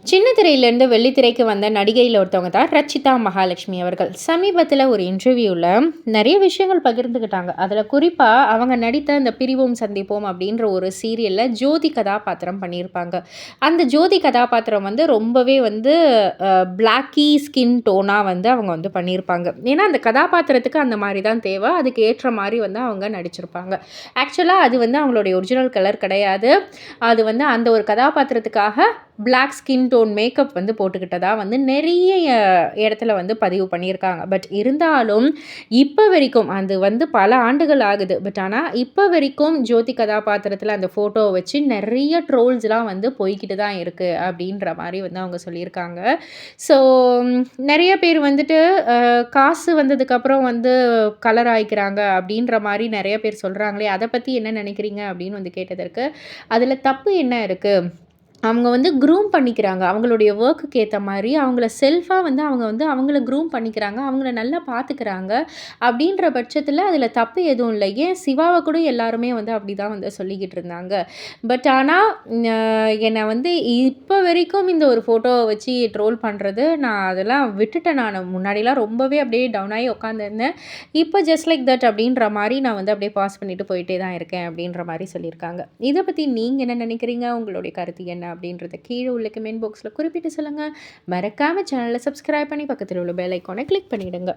சின்ன திரையிலேருந்து வெள்ளித்திரைக்கு வந்த நடிகையில் ஒருத்தவங்க தான் ரச்சிதா மகாலட்சுமி அவர்கள். சமீபத்தில் ஒரு இன்டர்வியூவில் நிறைய விஷயங்கள் பகிர்ந்துக்கிட்டாங்க. அதில் குறிப்பாக அவங்க நடித்த அந்த பிரிவோம் சந்திப்போம் அப்படின்ற ஒரு சீரியலில் ஜோதி கதாபாத்திரம் பண்ணியிருப்பாங்க. அந்த ஜோதி கதாபாத்திரம் வந்து ரொம்பவே வந்து பிளாக்கி ஸ்கின் டோனாக வந்து அவங்க வந்து பண்ணியிருப்பாங்க. ஏன்னா அந்த கதாபாத்திரத்துக்கு அந்த மாதிரி தான் தேவை. அதுக்கு ஏற்ற மாதிரி வந்து அவங்க நடிச்சிருப்பாங்க. ஆக்சுவலாக அது வந்து அவங்களுடைய ஒரிஜினல் கலர் கிடையாது. அது வந்து அந்த ஒரு கதாபாத்திரத்துக்காக பிளாக் ஸ்கின் டோன் மேக்கப் வந்து போட்டுக்கிட்டதா வந்து நிறைய இடத்துல வந்து பதிவு பண்ணியிருக்காங்க. பட் இருந்தாலும் இப்போ வரைக்கும் அது வந்து பல ஆண்டுகள் ஆகுது. பட் ஆனால் இப்போ வரைக்கும் ஜோதி கதாபாத்திரத்தில் அந்த ஃபோட்டோவை வச்சு நிறைய ட்ரோல்ஸ்லாம் வந்து போய்கிட்டு தான் இருக்குது அப்படின்ற மாதிரி வந்து அவங்க சொல்லியிருக்காங்க. ஸோ நிறைய பேர் வந்துட்டு காசு வந்ததுக்கப்புறம் வந்து கலர் ஆயிக்கிறாங்க அப்படின்ற மாதிரி நிறைய பேர் சொல்கிறாங்களே, அதை பற்றி என்ன நினைக்கிறீங்க அப்படின்னு வந்து கேட்டதற்கு, அதில் தப்பு என்ன இருக்குது? அவங்க வந்து க்ரூம் பண்ணிக்கிறாங்க. அவங்களுடைய வொர்க்குக்கு ஏத்த மாரி, அவங்கள செல்ஃபா வந்து அவங்க வந்து அவங்கள க்ரூம் பண்ணிக்கிறாங்க. அவங்கள நல்லா பார்த்துக்கிறாங்க. அப்படின்ற பட்சத்தில அதில தப்பு எதுவும் இல்ல. ஏன் சிவாவ கூட எல்லாருமே வந்து அப்படிதான் வந்து சொல்லிக்கிட்டு இருந்தாங்க. பட் ஆனா, அ என்ன வந்து இப்ப வரைக்கும் இந்த ஒரு ஃபோட்டோவ வச்சு ட்ரோல் பண்றது, நான் அதெல்லாம் விட்டுட்டேன் நானு. முன்னாடிலாம் ரொம்பவே அப்படியே டவுன் ஆயி உட்காந்துருந்தேன். இப்ப ஜஸ்ட் லைக் தட் அப்படின்ற மாரி நான் வந்து அப்படியே பாஸ் பண்ணிட்டு போயிட்டே தான் இருக்கேன் அப்படின்ற மாரி சொல்லியிருக்காங்க. இத பத்தி நீங்க என்ன நினைக்கிறீங்க? உங்களுடைய கருத்து என்ன? அப்படின்றத கீழே உள்ள கமெண்ட் பாக்ஸில் குறிப்பிட்டு சொல்லுங்கள். மறக்காமல் சேனலை சப்ஸ்கிரைப் பண்ணி பக்கத்தில் உள்ள பெல் ஐக்கானை கிளிக் பண்ணிவிடுங்க.